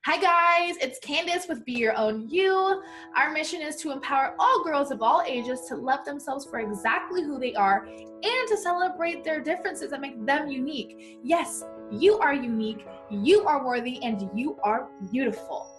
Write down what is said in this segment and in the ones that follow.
Hi guys, it's Candace with Be Your Own You. Our mission is to empower all girls of all ages to love themselves for exactly who they are and to celebrate their differences that make them unique. Yes, you are unique, you are worthy, and you are beautiful.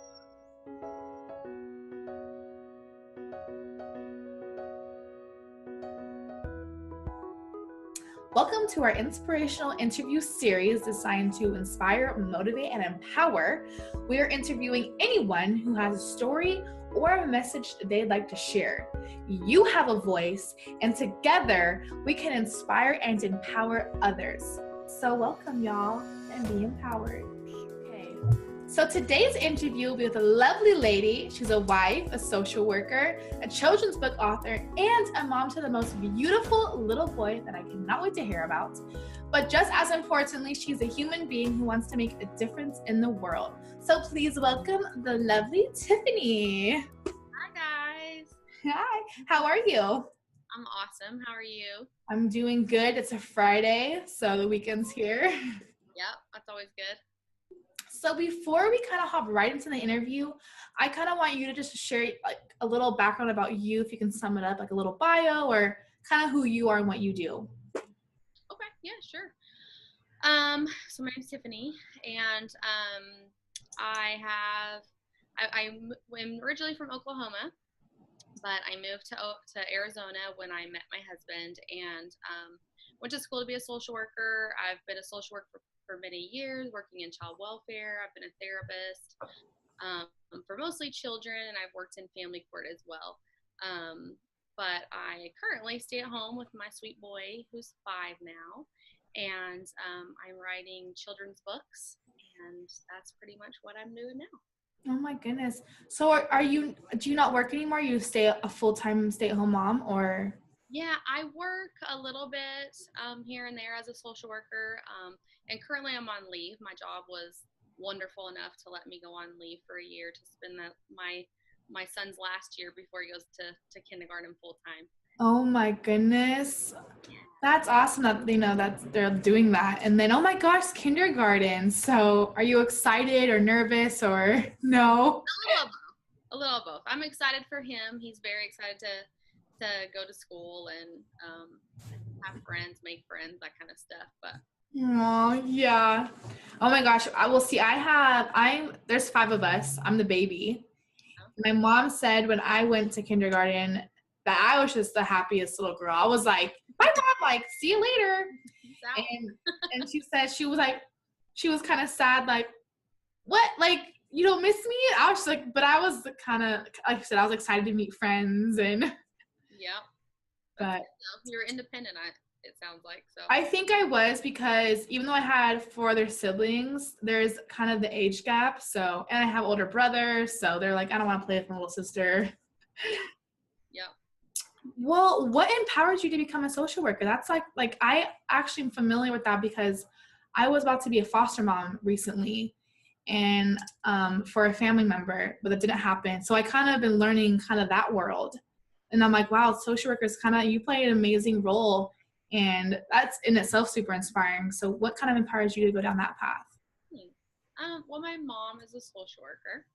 Welcome to our Inspirational Interview Series designed to inspire, motivate, and empower. We are interviewing anyone who has a story or a message they'd like to share. You have a voice, and together we can inspire and empower others. So welcome, y'all, and be empowered. Okay. So today's interview will be with a lovely lady. She's a wife, a social worker, a children's book author, and a mom to the most beautiful little boy that I cannot wait to hear about. But just as importantly, she's a human being who wants to make a difference in the world. So please welcome the lovely Tiffany. Hi, guys. Hi, how are you? I'm awesome. How are you? I'm doing good. It's a Friday, so the weekend's here. Yep, that's always good. So before we kind of hop right into the interview, I kind of want you to just share like a little background about you, if you can sum it up, like a little bio or kind of who you are and what you do. Okay, yeah, sure. So my name's Tiffany, and I'm originally from Oklahoma, but I moved to Arizona when I met my husband, and went to school to be a social worker. I've been a social worker for many years, working in child welfare. I've been a therapist for mostly children, and I've worked in family court as well. But I currently stay at home with my sweet boy, who's 5 now, and I'm writing children's books, and that's pretty much what I'm doing now. Oh my goodness. So do you not work anymore? You stay a full-time stay-at-home mom or? Yeah, I work a little bit here and there as a social worker, and currently I'm on leave. My job was wonderful enough to let me go on leave for a year to spend my son's last year before he goes to kindergarten full time. Oh my goodness. That's awesome that that they're doing that. And then, oh my gosh, kindergarten. So are you excited or nervous or no? A little of both. I'm excited for him. He's very excited to go to school and have friends, make friends, that kind of stuff. But oh yeah. Oh my gosh. I will see. There's 5 of us. I'm the baby. My mom said when I went to kindergarten that I was just the happiest little girl. I was like, bye mom, like, see you later. And she said she was kind of sad, like, what? Like, you don't miss me? I was just like, but I was kind of, like I said, I was excited to meet friends and yeah. But you're independent, it sounds like. So I think I was, because even though I had 4 other siblings, there's kind of the age gap. So, and I have older brothers, so they're like, I don't want to play with my little sister. Yeah. Well, what empowered you to become a social worker? That's like I actually am familiar with that because I was about to be a foster mom recently, and for a family member, but that didn't happen. So I kind of been learning kind of that world. And I'm like, wow, social workers you play an amazing role, and that's in itself super inspiring. So what kind of empowers you to go down that path? Well, my mom is a social worker.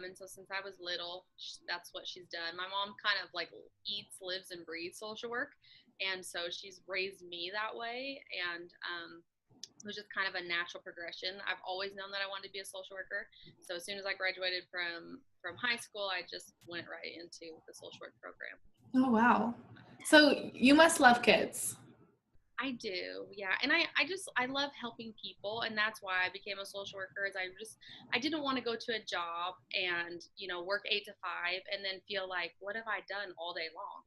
And so since I was little, that's what she's done. My mom kind of like eats, lives, and breathes social work. And so she's raised me that way. And it was just kind of a natural progression. I've always known that I wanted to be a social worker. So as soon as I graduated from high school, I just went right into the social work program. Oh, wow. So you must love kids. I do, yeah. And I love helping people, and that's why I became a social worker. I didn't want to go to a job and, work 8 to 5 and then feel like, what have I done all day long?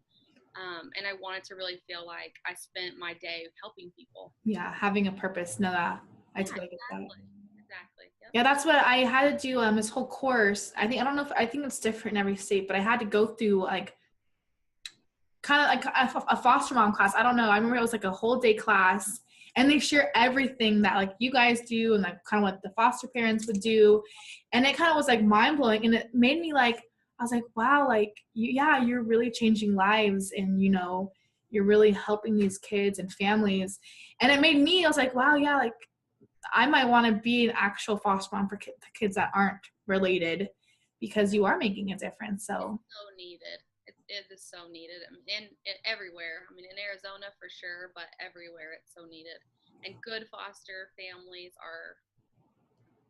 And I wanted to really feel like I spent my day helping people. Yeah, having a purpose. No, I totally get that. Exactly. Yep. Yeah, that's what I had to do. This whole course. I think it's different in every state, but I had to go through like kind of like a foster mom class. I don't know. I remember it was like a whole day class, and they share everything that like you guys do and like kind of what the foster parents would do. And it kind of was like mind blowing, and it made me like, I was like, wow, like you're really changing lives, and you're really helping these kids and families. And it made me, I was like, wow, yeah, like I might want to be an actual foster mom for kids that aren't related, because you are making a difference. So it's so needed. It is so needed, and everywhere. I mean, in Arizona for sure, but everywhere it's so needed. And good foster families are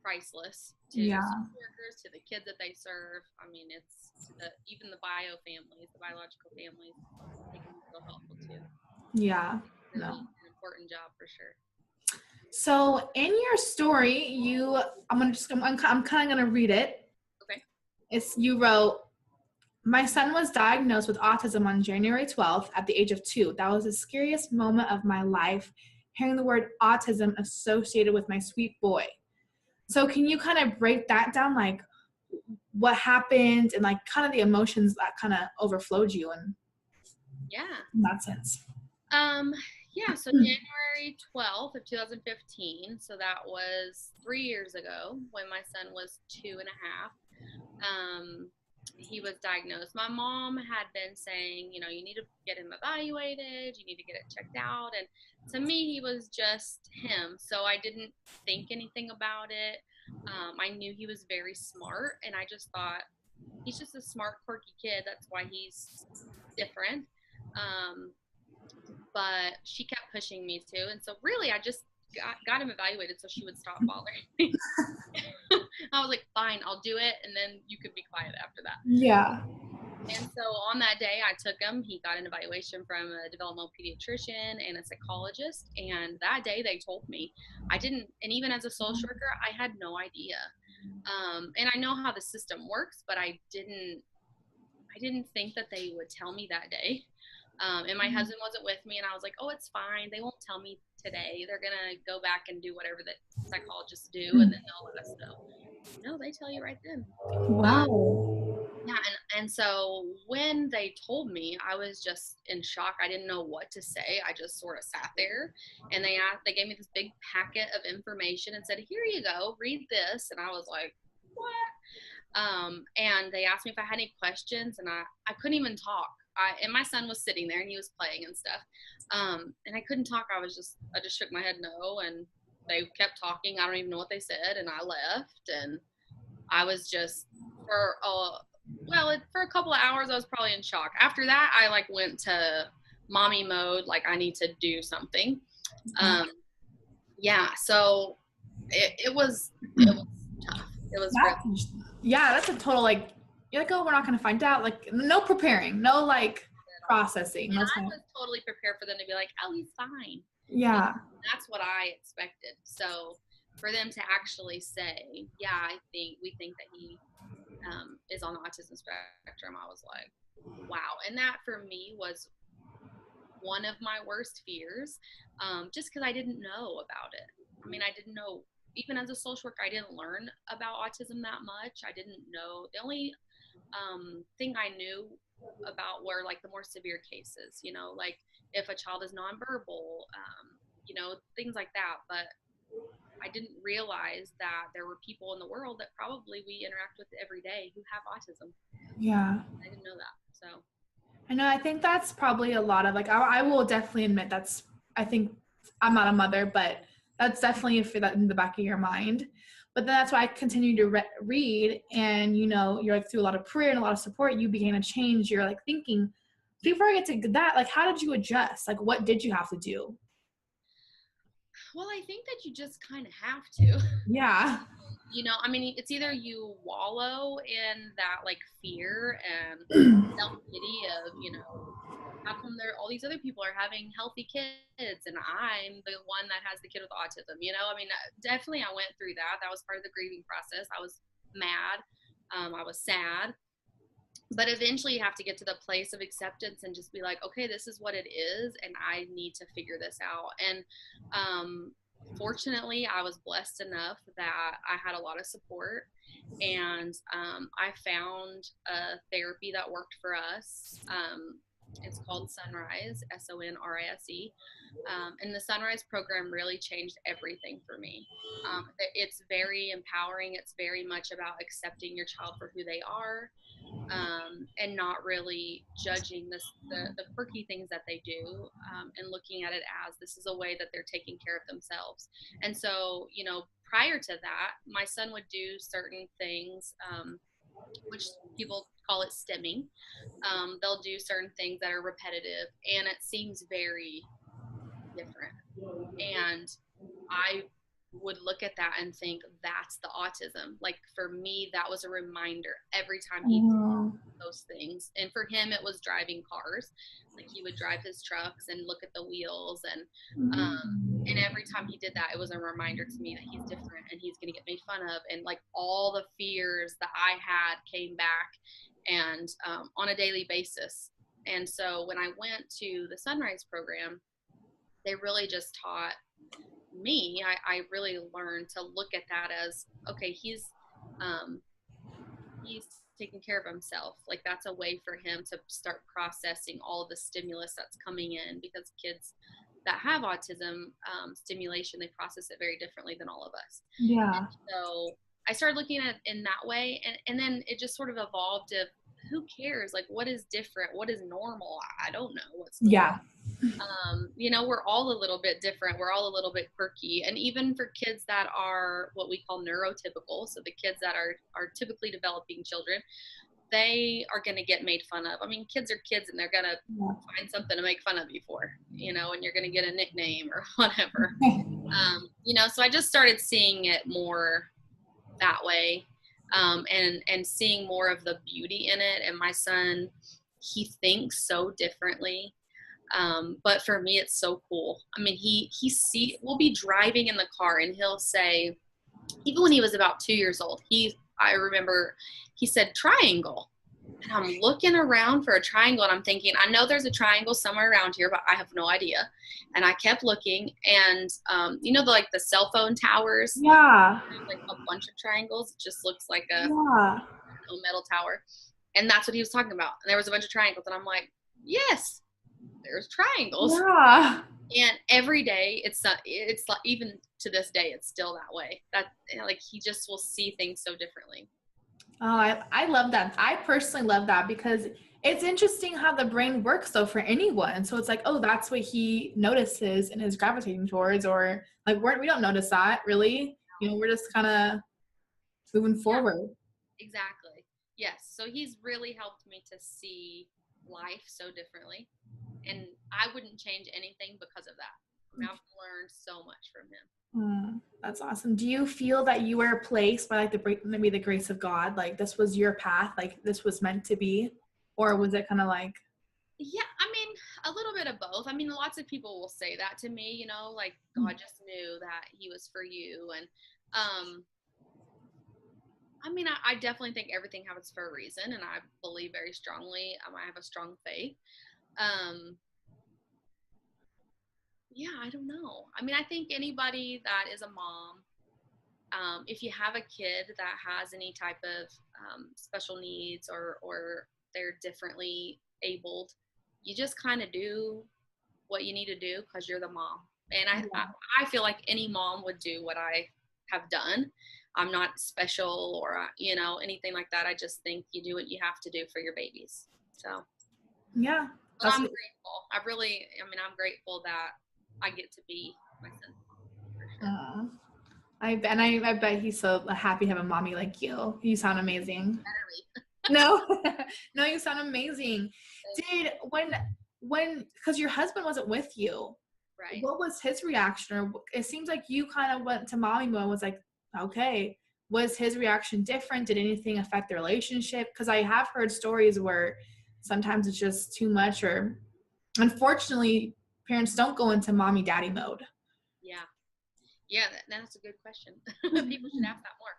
priceless to yeah, social workers, to the kids that they serve. I mean, it's to even the bio families, the biological families. They can be so helpful too. yeah, Really no. an important job for sure. So in your story, I'm kind of gonna read it. Okay. You wrote, my son was diagnosed with autism on January 12th at the age of 2. That was the scariest moment of my life, hearing the word autism associated with my sweet boy. So can you kind of break that down, like what happened and like kind of the emotions that kind of overflowed you Yeah. in that sense? Yeah, so January 12th of 2015, so that was 3 years ago when my son was 2.5. He was diagnosed. My mom had been saying, you know, you need to get him evaluated, you need to get it checked out. And to me, he was just him. So I didn't think anything about it. I knew he was very smart, and I just thought he's just a smart, quirky kid. That's why he's different. Um, but she kept pushing me to. And so, really, I just got him evaluated so she would stop bothering me. I was like, fine, I'll do it, and then you could be quiet after that. Yeah. And so on that day, I took him. He got an evaluation from a developmental pediatrician and a psychologist. And that day, they told me I didn't. And even as a social worker, I had no idea. And I know how the system works, but I didn't think that they would tell me that day. And my husband wasn't with me, and I was like, oh, it's fine. They won't tell me today. They're going to go back and do whatever the psychologists do, and then they'll let us know. No, they tell you right then. Wow. Yeah, and so when they told me, I was just in shock. I didn't know what to say. I just sort of sat there, and they gave me this big packet of information and said, here you go, read this. And I was like, what? And they asked me if I had any questions, and I couldn't even talk. And my son was sitting there, and he was playing and stuff. And I couldn't talk. I just shook my head no, and they kept talking. I don't even know what they said, and I left. And I was just for a couple of hours, I was probably in shock. After that, I like went to mommy mode, like I need to do something. Yeah, so it was tough. It was really. Yeah, that's a total, like, you're like, oh, we're not going to find out. Like, no preparing, no, like, processing. And No I time. was totally prepared for them to be like, oh, he's fine. Yeah. That's what I expected. So for them to actually say, yeah, we think that he is on the autism spectrum, I was like, wow. And that for me was one of my worst fears, just because I didn't know about it. I mean, I didn't know, even as a social worker, I didn't learn about autism that much. I didn't know. The only thing I knew about were like the more severe cases, you know, like if a child is nonverbal, you know, things like that. But I didn't realize that there were people in the world that probably we interact with every day who have autism. Yeah. I didn't know that. So I know. I think that's probably a lot of, like, I will definitely admit I think I'm not a mother, but that's definitely a fear that in the back of your mind. But then that's why I continue to read, and, you know, you're like through a lot of prayer and a lot of support, you began to change your like thinking. Before I get to that, like, how did you adjust? Like, what did you have to do? well, I think that you just kind of have to. Yeah. You know, I mean, it's either you wallow in that like fear and self-pity of, you know, how come all these other people are having healthy kids and I'm the one that has the kid with autism, you know? I mean, definitely I went through that. That was part of the grieving process. I was mad. I was sad. But eventually you have to get to the place of acceptance and just be like, okay, this is what it is, and I need to figure this out. And fortunately, I was blessed enough that I had a lot of support, and I found a therapy that worked for us. It's called Sonrise, Sonrise. And the Sunrise program really changed everything for me. It's very empowering. It's very much about accepting your child for who they are, and not really judging the quirky things that they do, and looking at it as this is a way that they're taking care of themselves. And so, prior to that, my son would do certain things, which people call it stimming. They'll do certain things that are repetitive, and it seems very different. And I would look at that and think that's the autism. Like for me, that was a reminder every time he did those things. And for him, it was driving cars. Like he would drive his trucks and look at the wheels, and every time he did that, it was a reminder to me that he's different and he's going to get made fun of. And like all the fears that I had came back, and on a daily basis. And so when I went to the Sunrise program, they really just taught me, I really learned to look at that as, okay, he's taking care of himself. Like that's a way for him to start processing all the stimulus that's coming in, because kids that have autism, stimulation, they process it very differently than all of us. Yeah. And so I started looking at it in that way, and then it just sort of evolved to, who cares? Like, what is different? What is normal? I don't know what's normal. Yeah. We're all a little bit different. We're all a little bit quirky. And even for kids that are what we call neurotypical, so the kids that are typically developing children, they are going to get made fun of. I mean, kids are kids, and they're going to find something to make fun of you for, and you're going to get a nickname or whatever. So I just started seeing it more that way, and seeing more of the beauty in it. And my son, he thinks so differently. But for me, it's so cool. I mean, we'll be driving in the car, and he'll say, even when he was about 2 years old, I remember he said triangle, and I'm looking around for a triangle, and I'm thinking, I know there's a triangle somewhere around here, but I have no idea. And I kept looking, and the cell phone towers, Yeah. like a bunch of triangles. It just looks like a metal tower, and that's what he was talking about. And there was a bunch of triangles, and I'm like, yes, there's triangles. Yeah. And every day it's like, even to this day, it's still that way. That like he just will see things so differently. Oh, I love that. I personally love that because it's interesting how the brain works though for anyone. So it's like, oh, that's what he notices and is gravitating towards, or like we don't notice that really. We're just kind of moving forward. Exactly. Yes. So he's really helped me to see life so differently. And I wouldn't change anything because of that. I mean, I've learned so much from him. That's awesome. Do you feel that you were placed by like maybe the grace of God? Like this was your path, like this was meant to be? Or was it kind of like? Yeah, I mean, a little bit of both. I mean, lots of people will say that to me, like God just knew that he was for you. And I mean, I definitely think everything happens for a reason, and I believe very strongly. I have a strong faith. Yeah, I don't know. I mean, I think anybody that is a mom, if you have a kid that has any type of special needs, or they're differently abled, you just kind of do what you need to do because you're the mom. And I feel like any mom would do what I have done. I'm not special or, anything like that. I just think you do what you have to do for your babies. So, yeah. But I'm grateful. I'm grateful that I get to be my son. For sure. I bet he's so happy to have a mommy like you. You sound amazing. No, no, you sound amazing. Did when because your husband wasn't with you, right? What was his reaction? Or it seems like you kind of went to mommy mode and was like, okay. Was his reaction different? Did anything affect the relationship? Because I have heard stories where sometimes it's just too much, or unfortunately, parents don't go into mommy daddy mode. Yeah, that's a good question. People should ask that more.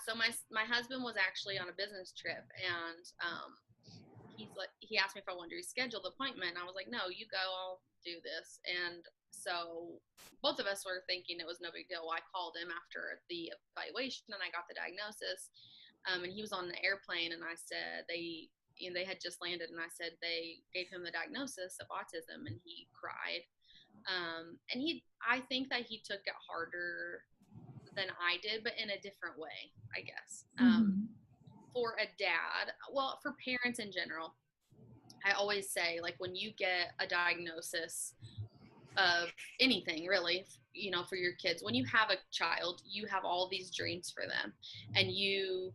So my husband was actually on a business trip, and he asked me if I wanted to reschedule the appointment, and I was like, no, you go, I'll do this. And so both of us were thinking it was no big deal. I called him after the evaluation, and I got the diagnosis, and he was on the airplane, and I said, they they had just landed, and I said they gave him the diagnosis of autism, and he cried. And I think that he took it harder than I did, but in a different way, I guess. For a dad, well, for parents in general, I always say, like, when you get a diagnosis of anything, really, you know, for your kids, when you have a child, you have all these dreams for them. And you,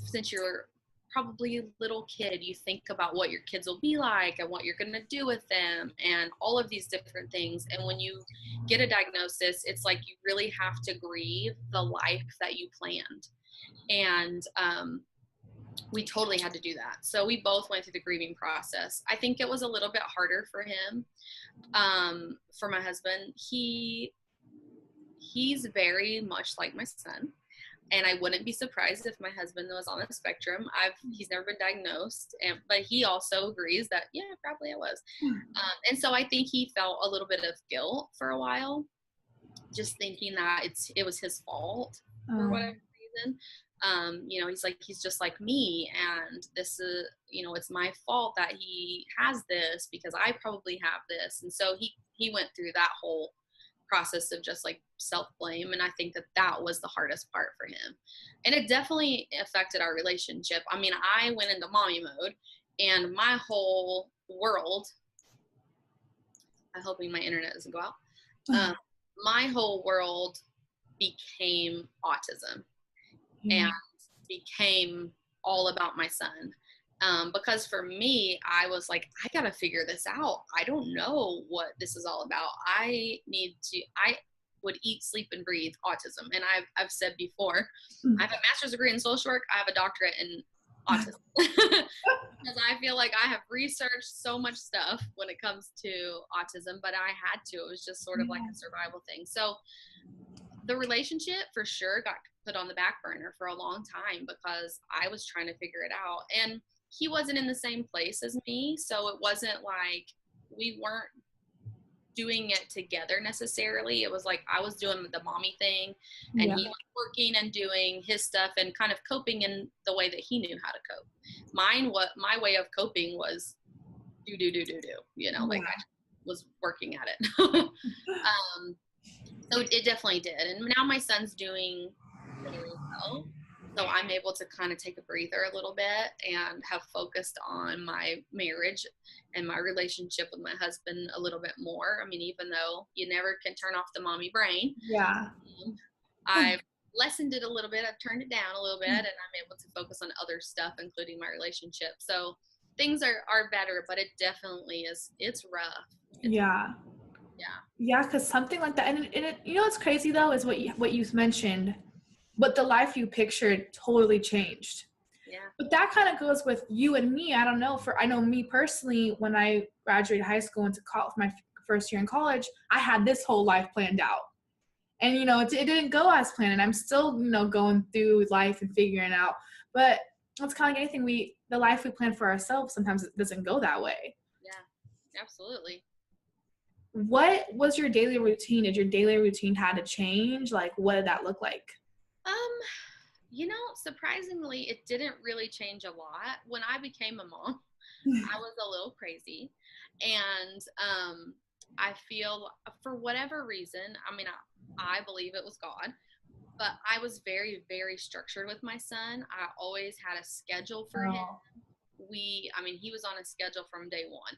since you're probably a little kid, you think about what your kids will be like and what you're going to do with them and all of these different things. And when you get a diagnosis, it's like you really have to grieve the life that you planned. And we totally had to do that. So we both went through the grieving process. I think it was a little bit harder for him. For my husband, he's very much like my son. And I wouldn't be surprised if my husband was on the spectrum. He's never been diagnosed, but he also agrees that, yeah, probably I was. And so I think he felt a little bit of guilt for a while, just thinking that it was his fault for whatever reason. You know, he's just like me, and this is, you know, it's my fault that he has this because I probably have this. And so he went through that whole process of just like self-blame, and I think that was the hardest part for him, and it definitely affected our relationship. I mean, I went into mommy mode, and my whole world, I'm hoping my internet doesn't go out, my whole world became autism and became all about my son. Because for me, I was like, I gotta figure this out. I don't know what this is all about. I would eat, sleep, and breathe autism. And I've said before, I have a master's degree in social work. I have a doctorate in autism. Because I feel like I have researched so much stuff when it comes to autism, but I had to. It was just sort of like a survival thing. So the relationship for sure got put on the back burner for a long time because I was trying to figure it out. And he wasn't in the same place as me, so it wasn't like we weren't doing it together necessarily. It was like I was doing the mommy thing, and he was working and doing his stuff and kind of coping in the way that he knew how to cope. My way of coping was do, you know, like I was working at it. So it definitely did. And now my son's doing really well. So I'm able to kind of take a breather a little bit and have focused on my marriage and my relationship with my husband a little bit more. I mean, even though you never can turn off the mommy brain. Yeah. I've lessened it a little bit. I've turned it down a little bit, and I'm able to focus on other stuff, including my relationship. So things are better, but it definitely is. It's rough. Yeah, because something like that, and it, you know what's crazy though is what you mentioned, but the life you pictured totally changed. Yeah. But that kind of goes with you and me. I don't know, I know me personally, when I graduated high school into college, my first year in college, I had this whole life planned out. And, you know, it didn't go as planned, and I'm still, you know, going through life and figuring out. But it's kind of like anything, the life we plan for ourselves, sometimes it doesn't go that way. Yeah, absolutely. What was your daily routine? Did your daily routine had to change? Like, what did that look like? You know, surprisingly, it didn't really change a lot. When I became a mom, I was a little crazy. And I feel, for whatever reason, I mean, I believe it was God, but I was very, very structured with my son. I always had a schedule for him. He was on a schedule from day one.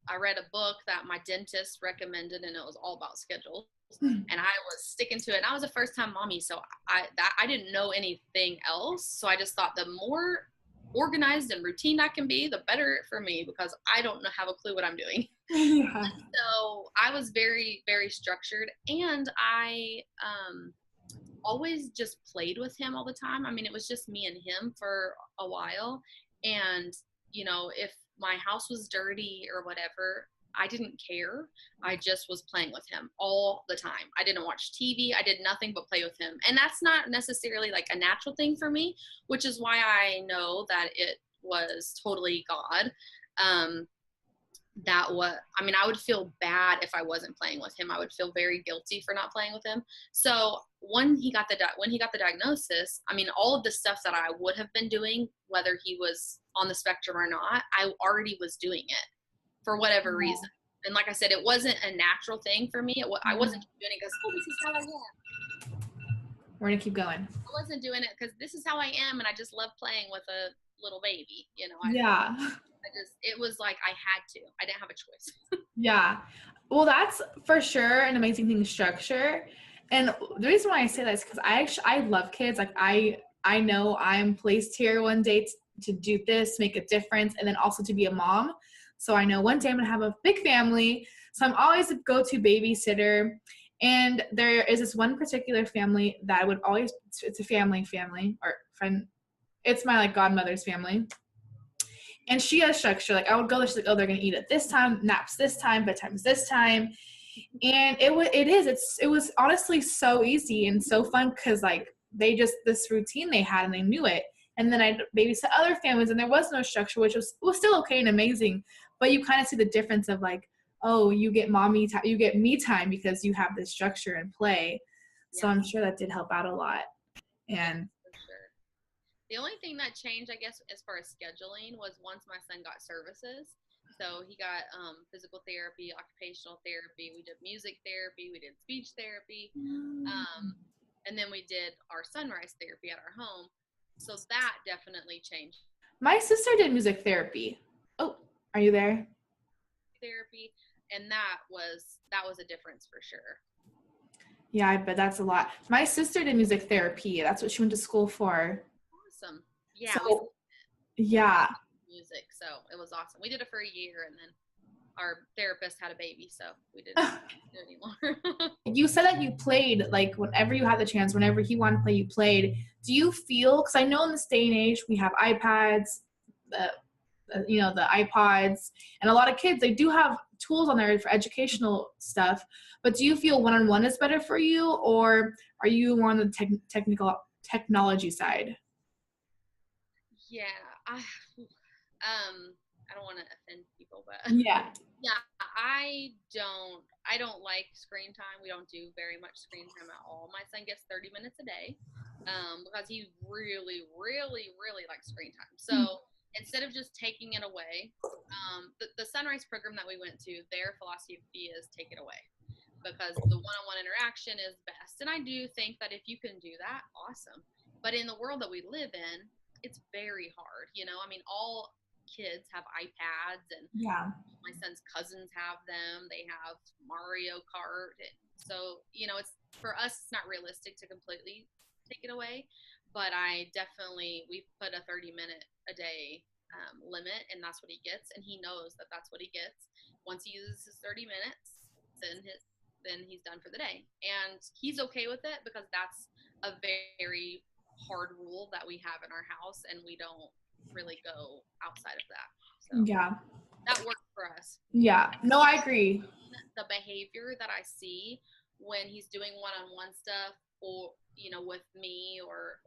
I read a book that my dentist recommended, and it was all about schedules. And I was sticking to it. And I was a first-time mommy, so I didn't know anything else. So I just thought the more organized and routine I can be, the better for me, because I don't have a clue what I'm doing. So I was very, very structured, and I always just played with him all the time. I mean, it was just me and him for a while. And, you know, if my house was dirty or whatever, I didn't care. I just was playing with him all the time. I didn't watch TV. I did nothing but play with him. And that's not necessarily like a natural thing for me, which is why I know that it was totally God. I would feel bad if I wasn't playing with him. I would feel very guilty for not playing with him. So when he got the diagnosis, I mean, all of the stuff that I would have been doing, whether he was on the spectrum or not, I already was doing it for whatever reason. And like I said, it wasn't a natural thing for me. I wasn't doing it because, oh, this is how I am. We're going to keep going. I wasn't doing it because this is how I am, and I just love playing with a little baby, you know. It was like I had to. I didn't have a choice. Yeah. Well, that's for sure an amazing thing, structure. And the reason why I say that is because I love kids. Like I know I'm placed here one day to do this, make a difference, and then also to be a mom. So I know one day I'm going to have a big family. So I'm always a go-to babysitter. And there is this one particular family that I would always, it's a family or friend. It's my like godmother's family. And she has structure. Like I would go there, she's like, oh, they're going to eat at this time, naps this time, bedtime's this time. And it was honestly so easy and so fun because like they just, this routine they had and they knew it. And then I'd babysit other families and there was no structure, which was still okay and amazing. But you kind of see the difference of like, oh, you get mommy time, you get me time because you have this structure and play. Yeah. So I'm sure that did help out a lot. And for sure. The only thing that changed, I guess, as far as scheduling was once my son got services. So he got physical therapy, occupational therapy. We did music therapy. We did speech therapy. And then we did our sunrise therapy at our home. So that definitely changed. My sister did music therapy. Oh, are you there? Therapy. And that was a difference for sure. Yeah, I bet that's a lot. My sister did music therapy. That's what she went to school for. Awesome. Yeah. So, yeah. Music. So it was awesome. We did it for a year and then our therapist had a baby, so we didn't do it anymore. You said that you played, like, whenever you had the chance, whenever he wanted to play, you played. Do you feel, because I know in this day and age, we have iPads, the iPods, and a lot of kids, they do have tools on there for educational stuff, but do you feel one-on-one is better for you, or are you more on the technology side? Yeah, I don't want to offend people, but yeah, I don't like screen time. We don't do very much screen time at all. My son gets 30 minutes a day because he really, really, really likes screen time. So instead of just taking it away, the Sunrise program that we went to, their philosophy is take it away because the one-on-one interaction is best. And I do think that if you can do that, awesome. But in the world that we live in, it's very hard. You know, I mean, all kids have iPads and my son's cousins have them. They have Mario Kart. So, you know, it's for us, it's not realistic to completely take it away, but we put a 30-minute a day limit, and that's what he gets. And he knows that that's what he gets. Once he uses his 30 minutes, then he's done for the day. And he's okay with it because that's a very hard rule that we have in our house, and we don't really go outside of that. So that works for us. Yeah, no, I agree. The behavior that I see when he's doing one-on-one stuff, or you know, with me, or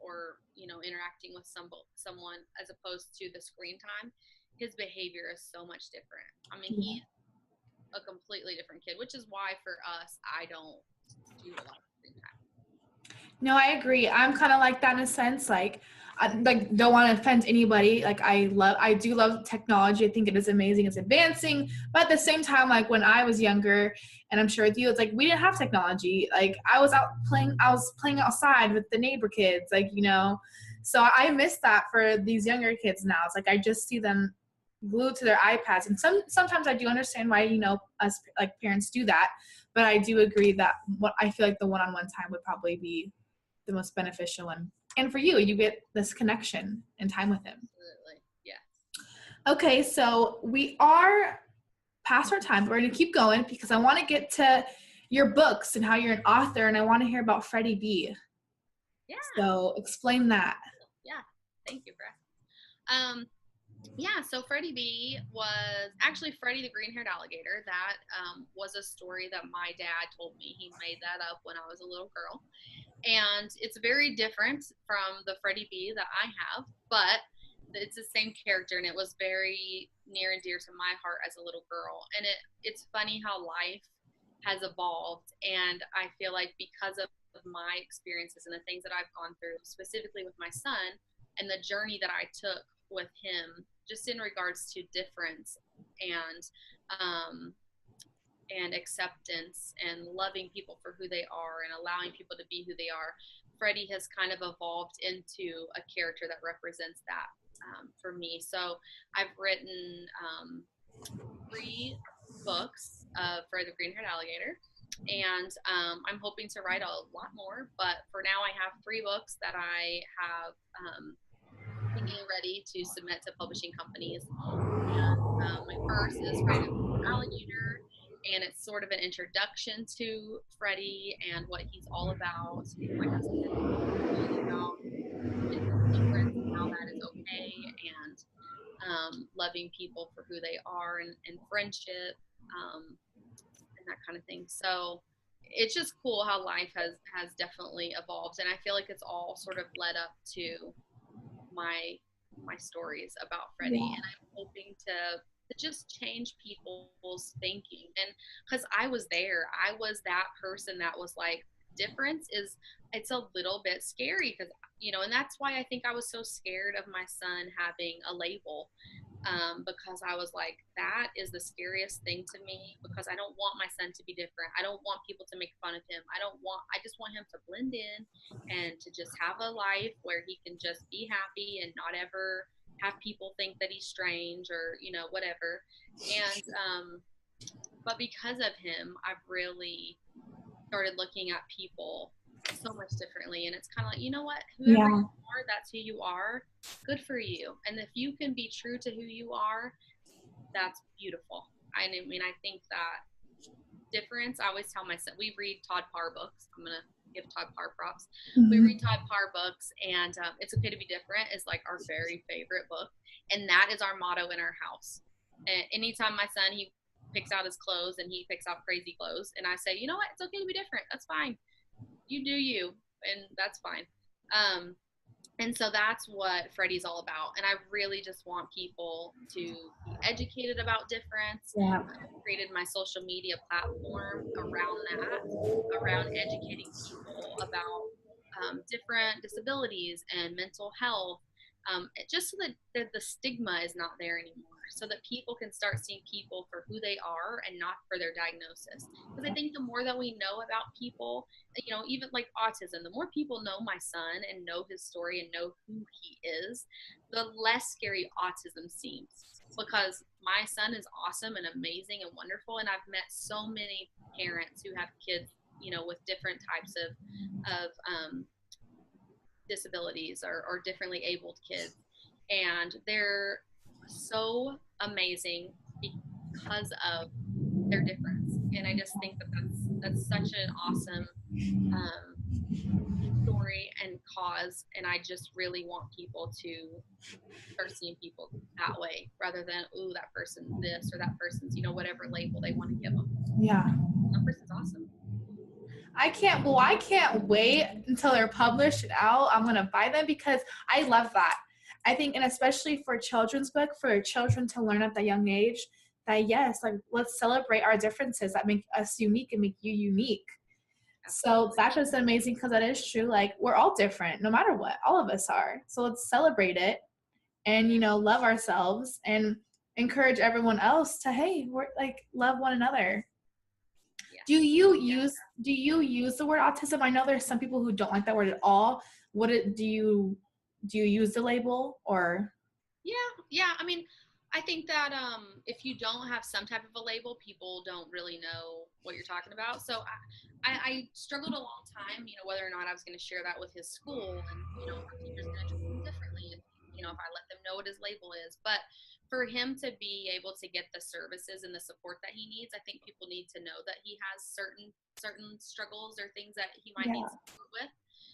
you know, interacting with someone as opposed to the screen time, his behavior is so much different. I mean, he's a completely different kid, which is why for us, I don't do a lot of screen time. No, I agree. I'm kind of like that in a sense. Like, I don't want to offend anybody. Like, I do love technology. I think it is amazing. It's advancing. But at the same time, like when I was younger, and I'm sure with you, it's like we didn't have technology. Like I was playing outside with the neighbor kids. Like, you know, so I miss that for these younger kids now. It's like I just see them glued to their iPads, and sometimes I do understand why, you know, us like parents do that. But I do agree that what I feel like the one-on-one time would probably be the most beneficial one. And for you, you get this connection and time with him. Absolutely. Yes. Okay, so we are past our time, but we're going to keep going because I want to get to your books and how you're an author, and I want to hear about Freddy B. Yeah. So explain that. Yeah. Thank you for asking. Yeah, so Freddy B was actually Freddy the green-haired alligator. That was a story that my dad told me. He made that up when I was a little girl. And it's very different from the Freddy B that I have, but it's the same character, and it was very near and dear to my heart as a little girl. And it's funny how life has evolved, and I feel like because of my experiences and the things that I've gone through, specifically with my son and the journey that I took with him, just in regards to difference and acceptance and loving people for who they are and allowing people to be who they are. Freddy has kind of evolved into a character that represents that for me. So I've written 3 books of Freddy the Green-Haired Alligator, and I'm hoping to write a lot more, but for now I have 3 books that I have been getting ready to submit to publishing companies. And my first is Freddy the Green-Haired Alligator, and it's sort of an introduction to Freddy and what he's all about. My husband about his difference and how that is okay, and loving people for who they are, and friendship, and that kind of thing. So it's just cool how life has definitely evolved, and I feel like it's all sort of led up to my stories about Freddy, and I'm hoping to just change people's thinking. And because I was there, I was that person that was like, difference is, it's a little bit scary, because and that's why I think I was so scared of my son having a label, because I was like, that is the scariest thing to me, because I don't want my son to be different. I don't want people to make fun of him. I just want him to blend in and to just have a life where he can just be happy and not ever have people think that he's strange or, whatever. And, but because of him, I've really started looking at people so much differently, and it's kind of like, you know what, whoever you are, that's who you are. Good for you. And if you can be true to who you are, that's beautiful. I mean, I think that difference, I always tell my son, we read Todd Parr books. I'm gonna give Todd Parr props. We read Todd Parr books, and It's Okay to Be Different is like our very favorite book, and that is our motto in our house. And anytime my son, he picks out his clothes, and he picks out crazy clothes, and I say, you know what, it's okay to be different. That's fine. You do you, and that's fine. And so that's what Freddy's all about. And I really just want people to be educated about difference. Yeah. I've created my social media platform around that, around educating people about different disabilities and mental health, just so that the stigma is not there anymore, so that people can start seeing people for who they are and not for their diagnosis. Because I think the more that we know about people, even like autism, the more people know my son and know his story and know who he is, the less scary autism seems. Because my son is awesome and amazing and wonderful, and I've met so many parents who have kids, with different types of disabilities or differently abled kids, and they're so amazing because of their difference. And I just think that that's such an awesome story and cause, and I just really want people to start seeing people that way, rather than, ooh, that person's this or that person's, whatever label they want to give them. Yeah. That person's awesome. I can't wait until they're published out. I'm going to buy them because I love that. I think, and especially for a children's book, for children to learn at that young age, that yes, like, let's celebrate our differences that make us unique and make you unique. Absolutely. So that's just amazing, because that is true. Like, we're all different, no matter what. All of us are. So let's celebrate it and, love ourselves and encourage everyone else to, hey, we're like, love one another. Do you use the word autism? I know there's some people who don't like that word at all. Do you use the label, or? Yeah. I mean, I think that if you don't have some type of a label, people don't really know what you're talking about. So I struggled a long time, whether or not I was going to share that with his school, and our teacher's going to treat him differently if I let them know what his label is. But for him to be able to get the services and the support that he needs, I think people need to know that he has certain struggles or things that he might need support with.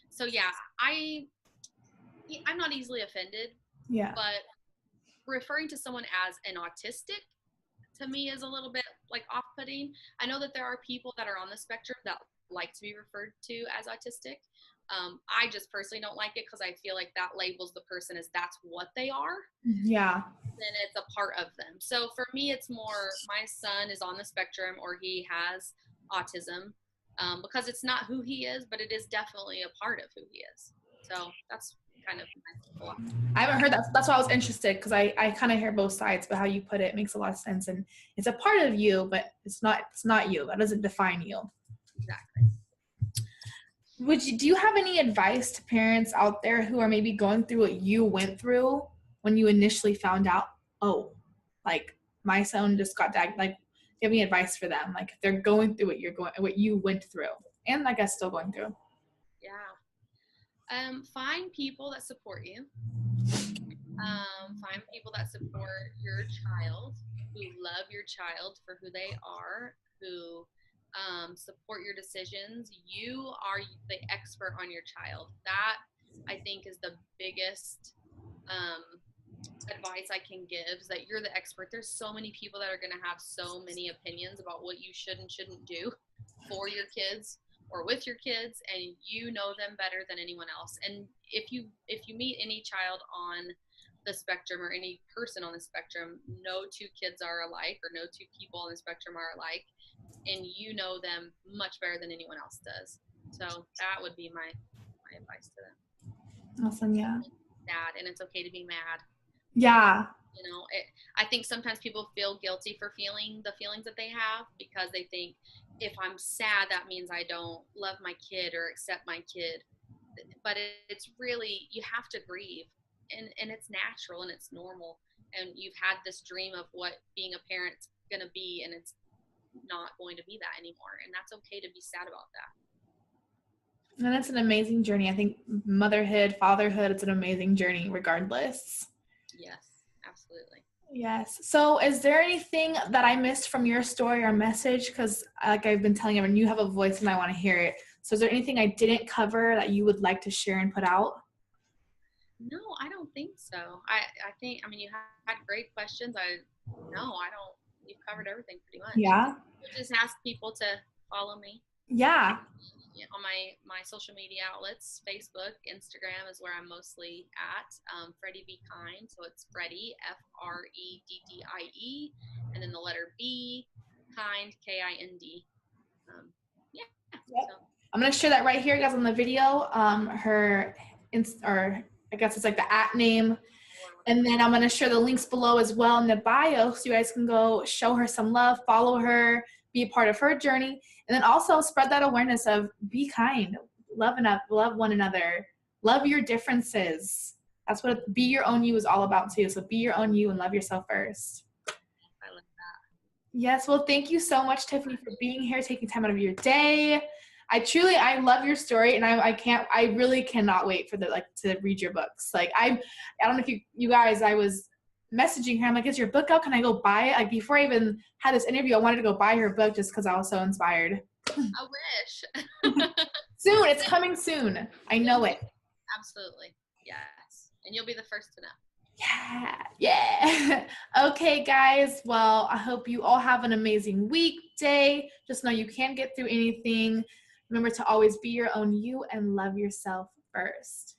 So yeah, I'm not easily offended. Yeah. But referring to someone as an autistic, to me, is a little bit like off-putting. I know that there are people that are on the spectrum that like to be referred to as autistic. I just personally don't like it, because I feel like that labels the person as that's what they are. Yeah. Then it's a part of them. So for me, it's more, my son is on the spectrum, or he has autism, because it's not who he is, but it is definitely a part of who he is. So that's kind of my philosophy. I haven't heard that. That's why I was interested, because I kind of hear both sides, but how you put it makes a lot of sense. And it's a part of you, but it's not you. That doesn't define you. Exactly. Do you have any advice to parents out there who are maybe going through what you went through when you initially found out, oh, like my son just got diagnosed? Like, give me advice for them. Like, if they're going through what you went through, and I guess still going through. Yeah. Find people that support you. Find people that support your child, who love your child for who they are, who support your decisions. You are the expert on your child. That, I think, is the biggest advice I can give, is that you're the expert. There's so many people that are going to have so many opinions about what you should and shouldn't do for your kids or with your kids, and you know them better than anyone else. And if you meet any child on the spectrum, or any person on the spectrum, no two kids are alike, or no two people on the spectrum are alike, and you know them much better than anyone else does. So that would be my advice to them. Awesome. Yeah. Sad, and it's okay to be mad. Yeah. You know, I think sometimes people feel guilty for feeling the feelings that they have, because they think, if I'm sad, that means I don't love my kid or accept my kid. But it's really, you have to grieve, and it's natural and it's normal. And you've had this dream of what being a parent's going to be, and it's not going to be that anymore. And that's okay to be sad about that. And it's an amazing journey. I think motherhood, fatherhood, it's an amazing journey regardless. Yes, absolutely. Yes. So is there anything that I missed from your story or message? Because like I've been telling everyone, you have a voice and I want to hear it. So is there anything I didn't cover that you would like to share and put out? No, I don't think so. I think, I mean, you had great questions. You've covered everything pretty much. Yeah. Just ask people to follow me. Yeah. On my social media outlets. Facebook, Instagram is where I'm mostly at. Freddy B Kind, so it's Freddy, FREDDIE, and then the letter B, Kind, KIND. Yeah. Yep. So. I'm gonna share that right here, guys, on the video. Or I guess it's like the @ name, and then I'm gonna share the links below as well in the bio, so you guys can go show her some love, follow her, be a part of her journey. And then also spread that awareness of be kind, love one another, love your differences. That's what be your own you is all about too. So be your own you and love yourself first. I love that. Yes. Well, thank you so much, Tiffany, for being here, taking time out of your day. I love your story, and I really cannot wait for to read your books. Like I don't know if you guys, I was messaging her. I'm like, is your book out? Can I go buy it? Like before I even had this interview, I wanted to go buy her book just because I was so inspired. I wish. Soon. It's coming soon. I know it. Absolutely. Yes. And you'll be the first to know. Yeah. Okay, guys. Well, I hope you all have an amazing weekday. Just know you can get through anything. Remember to always be your own you and love yourself first.